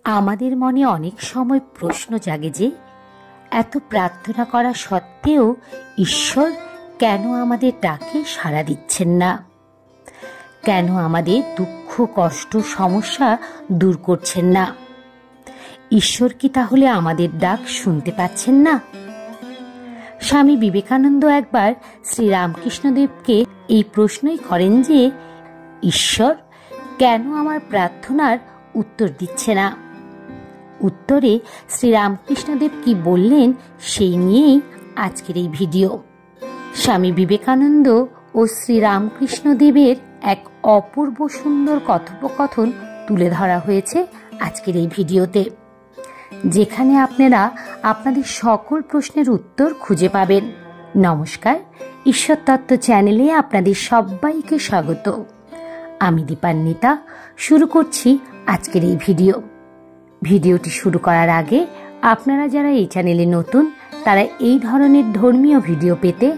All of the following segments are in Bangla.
আমাদের মনে অনেক সময় প্রশ্ন জাগে যে এত প্রার্থনা করা সত্ত্বেও ঈশ্বর কেন আমাদের ডাকে সাড়া দিচ্ছেন না, কেন আমাদের দুঃখ কষ্ট সমস্যা দূর করছেন না। ঈশ্বর কি তাহলে আমাদের ডাক শুনতে পাচ্ছেন না? স্বামী বিবেকানন্দ একবার শ্রীরামকৃষ্ণদেবকে এই প্রশ্নই করেন যে ঈশ্বর কেন আমার প্রার্থনার উত্তর দিচ্ছে না। উত্তরে শ্রীরামকৃষ্ণদেব কি বললেন সেই নিয়েই আজকের এই ভিডিও। স্বামী বিবেকানন্দ ও শ্রীরামকৃষ্ণদেবের এক অপূর্ব সুন্দর কথোপকথন তুলে ধরা হয়েছে আজকের এই ভিডিওতে, যেখানে আপনারা আপনাদের সকল প্রশ্নের উত্তর খুঁজে পাবেন। নমস্কার, ঈশ্বর তত্ত্ব চ্যানেলে আপনাদের সবাইকে স্বাগত। আমি দীপান্বিতা শুরু করছি আজকের এই ভিডিওটি শুরু করার আগে আপনারা যারা এই চ্যানেলে নতুন তারা এই ধরনের ধর্মীয় ভিডিও পেতে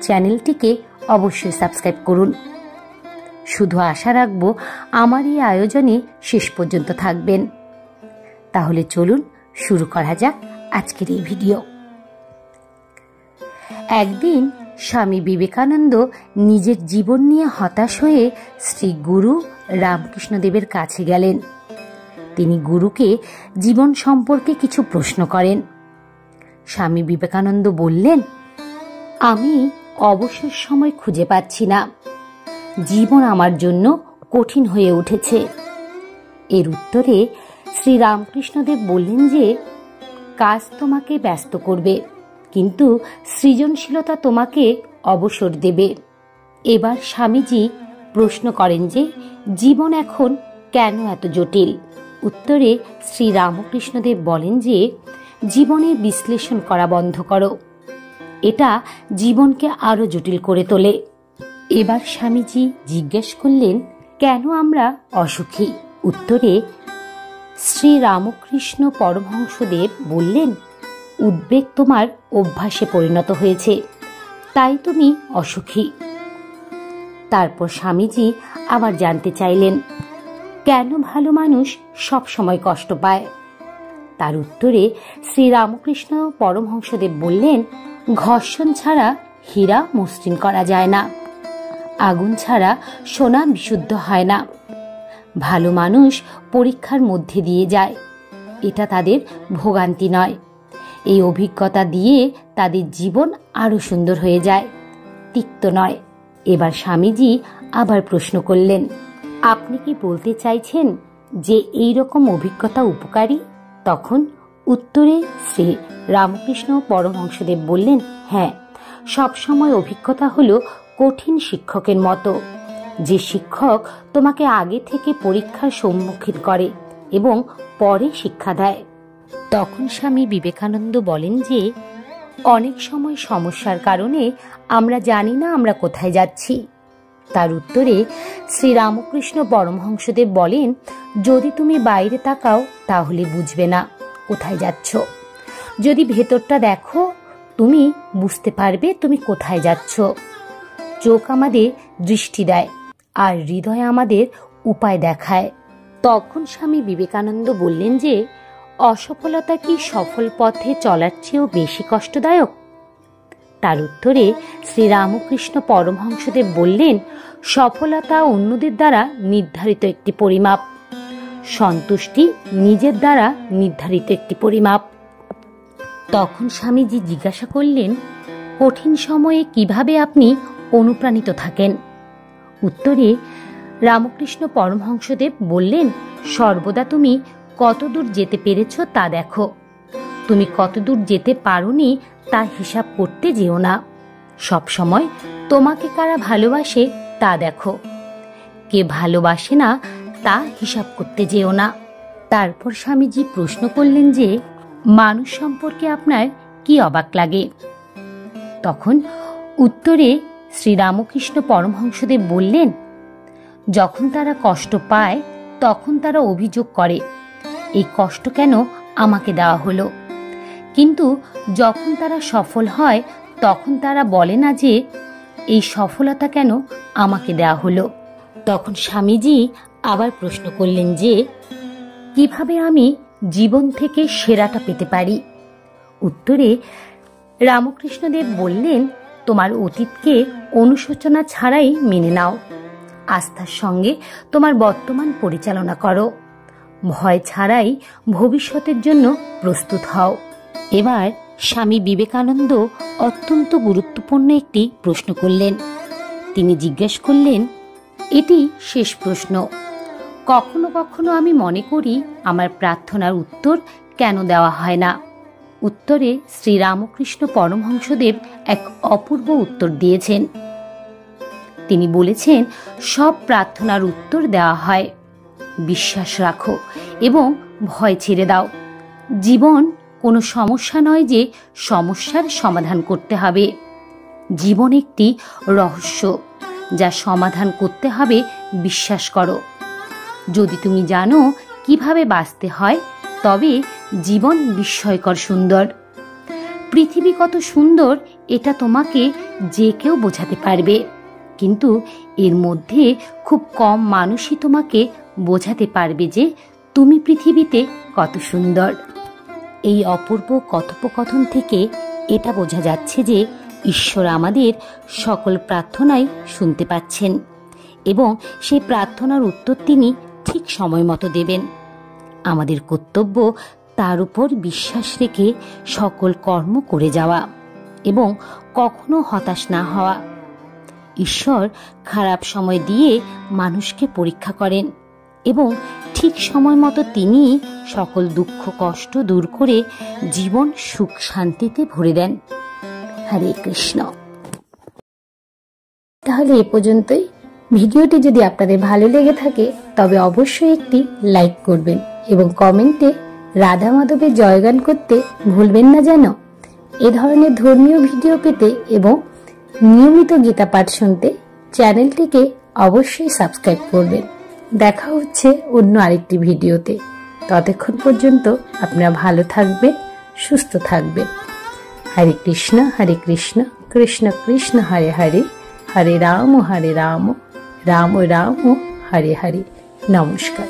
চ্যানেলটিকে অবশ্যই সাবস্ক্রাইব করুন। শুধু আশা রাখবো আমার এই আয়োজনে শেষ পর্যন্ত থাকবেন। তাহলে চলুন শুরু করা যাক আজকের এই ভিডিও। একদিন স্বামী বিবেকানন্দ নিজের জীবন নিয়ে হতাশ হয়ে শ্রী গুরু রামকৃষ্ণদেবের কাছে গেলেন। তিনি গুরুকে জীবন সম্পর্কে কিছু প্রশ্ন করেন। স্বামী বিবেকানন্দ বললেন, আমি অবসর সময় খুঁজে পাচ্ছি না, জীবন আমার জন্য কঠিন হয়ে উঠেছে। এর উত্তরে শ্রী রামকৃষ্ণদেব বললেন যে কাজ তোমাকে ব্যস্ত করবে, কিন্তু সৃজনশীলতা তোমাকে অবসর দেবে। এবার স্বামীজি প্রশ্ন করেন যে জীবন এখন কেন এত জটিল। উত্তরে শ্রী রামকৃষ্ণদেব বলেন যে জীবনের বিশ্লেষণ করা বন্ধ করো, এটা জীবনকে আরো জটিল করে তোলে। এবার স্বামীজি জিজ্ঞেস করলেন, কেন আমরা অসুখী? উত্তরে শ্রী রামকৃষ্ণ পরমহংসদেব বললেন, উদ্বেগ তোমার অভ্যাসে পরিণত হয়েছে, তাই তুমি অসুখী। তারপর স্বামীজি আবার জানতে চাইলেন, কেন ভালো মানুষ সব সময় কষ্ট পায়? তার উত্তরে শ্রী রামকৃষ্ণ পরমহংসদেব বললেন, ঘর্ষণ ছাড়া হীরা মসৃণ করা যায় না, আগুন ছাড়া সোনা বিশুদ্ধ হয় না। ভালো মানুষ পরীক্ষার মধ্যে দিয়ে যায়, এটা তাদের ভোগান্তি নয়। এই অভিজ্ঞতা দিয়ে তাদের জীবন আরো সুন্দর হয়ে যায়, তিক্ত নয়। এবার স্বামীজি আবার প্রশ্ন করলেন, আপনি কি বলতে চাইছেন যে এই রকম অভিজ্ঞতা উপকারী? তখন উত্তরে শ্রী রামকৃষ্ণ পরমহংসদেব বললেন, হ্যাঁ, সবসময় অভিজ্ঞতা হলো কঠিন শিক্ষকের মতো, যে শিক্ষক তোমাকে আগে থেকে পরীক্ষার সম্মুখীন করে এবং পরে শিক্ষা দেয়। তখন স্বামী বিবেকানন্দ বলেন যে অনেক সময় সমস্যার কারণে আমরা জানি না আমরা কোথায় যাচ্ছি। তার উত্তরে শ্রী রামকৃষ্ণ পরমহংসদেব বলেন, যদি তুমি বাইরে তাকাও তাহলে বুঝবে না কোথায় যাচ্ছ, যদি ভেতরটা দেখো তুমি বুঝতে পারবে তুমি কোথায় যাচ্ছ। চোখ আমাদের দৃষ্টি দেয় আর হৃদয় আমাদের উপায় দেখায়। তখন স্বামী বিবেকানন্দ বললেন যে অসফলতা কি সফল পথে চলার চেয়েও বেশি কষ্টদায়ক? তার উত্তরে শ্রী রামকৃষ্ণ পরমহংসদেব বললেন, সফলতা অন্যদের দ্বারা নির্ধারিত একটি পরিমাপ, সন্তুষ্টি নিজের দ্বারা নির্ধারিত একটি পরিমাপ। তখন স্বামীজি জিজ্ঞাসা করলেন, কঠিন সময়ে কিভাবে আপনি অনুপ্রাণিত থাকেন? উত্তরে রামকৃষ্ণ পরমহংসদেব বললেন, সর্বদা তুমি কতদূর যেতে পেরেছ তা দেখো, তুমি কতদূর যেতে পারোনি তা হিসাব করতে যেও না। সবসময় তোমাকে কারা ভালোবাসে তা দেখো, কে ভালোবাসে না তা হিসাব করতে যেও না। তারপর স্বামীজি প্রশ্ন করলেন যে মানুষ সম্পর্কে আপনার কি অবাক লাগে? তখন উত্তরে শ্রী রামকৃষ্ণ পরমহংসদেব বললেন, যখন তারা কষ্ট পায় তখন তারা অভিযোগ করে এই কষ্ট কেন আমাকে দেওয়া হলো, কিন্তু যখন তারা সফল হয় তখন তারা বলে না যে এই সফলতা কেন আমাকে দেওয়া হলো। তখন স্বামীজি আবার প্রশ্ন করলেন যে কিভাবে আমি জীবন থেকে সেরাটা পেতে পারি? উত্তরে রামকৃষ্ণদেব বললেন, তোমার অতীতকে অনুশোচনা ছাড়াই মেনে নাও। আস্থার সঙ্গে তোমার বর্তমান পরিচালনা করো। ভয় ছাড়াই ভবিষ্যতের জন্য প্রস্তুত হও। এবার স্বামী বিবেকানন্দ অত্যন্ত গুরুত্বপূর্ণ একটি প্রশ্ন করলেন। তিনি জিজ্ঞেস করলেন, এটি শেষ প্রশ্ন। কখনো কখনো আমি মনে করি আমার প্রার্থনার উত্তর কেন দেওয়া হয় না। উত্তরে শ্রীরামকৃষ্ণ পরমহংসদেব এক অপূর্ব উত্তর দিয়েছেন। তিনি বলেছেন, সব প্রার্থনার উত্তর দেওয়া হয়। বিশ্বাস রাখো এবং ভয় ছেড়ে দাও। জীবন কোনো সমস্যা নয় যে সমস্যার সমাধান করতে হবে। জীবন একটি রহস্য, যা সমাধান করতে হবে বিশ্বাস করো। যদি তুমি জানো কিভাবে বাঁচতে হয়, তবে জীবন বিস্ময়কর সুন্দর। পৃথিবী কত সুন্দর এটা তোমাকে যে কেউ বোঝাতে পারবে, কিন্তু এর মধ্যে খুব কম মানুষই তোমাকে বোঝাতে পারবে যে তুমি পৃথিবীতে কত সুন্দর। এই অপূর্ব কথোপকথন থেকে এটা বোঝা যাচ্ছে যে ঈশ্বর আমাদের সকল প্রার্থনাই শুনতে পাচ্ছেন এবং সেই প্রার্থনার উত্তর তিনি ঠিক সময় মতো দেবেন। আমাদের কর্তব্য তার উপর বিশ্বাস রেখে সকল কর্ম করে যাওয়া এবং কখনো হতাশ না হওয়া। ঈশ্বর খারাপ সময় দিয়ে মানুষকে পরীক্ষা করেন এবং ঠিক সময় মতো তিনি সকল দুঃখ কষ্ট দূর করে জীবন সুখ শান্তিতে ভরে দেন। হরে কৃষ্ণ। তাহলে এ পর্যন্তই। ভিডিওটি যদি আপনাদের ভালো লেগে থাকে তবে অবশ্যই একটি লাইক করবেন এবং কমেন্টে রাধা মাধবের জয়গান করতে ভুলবেন না যেন। এ ধরনের ধর্মীয় ভিডিও পেতে এবং নিয়মিত গীতা পাঠ শুনতে চ্যানেলটিকে অবশ্যই সাবস্ক্রাইব করবেন। দেখা হচ্ছে অন্য আরেকটি ভিডিওতে। ততক্ষণ পর্যন্ত আপনারা ভালো থাকবেন, সুস্থ থাকবেন। হরে কৃষ্ণ কৃষ্ণ কৃষ্ণ হরে হরে, হরে রাম রাম রাম হরে হরে। নমস্কার।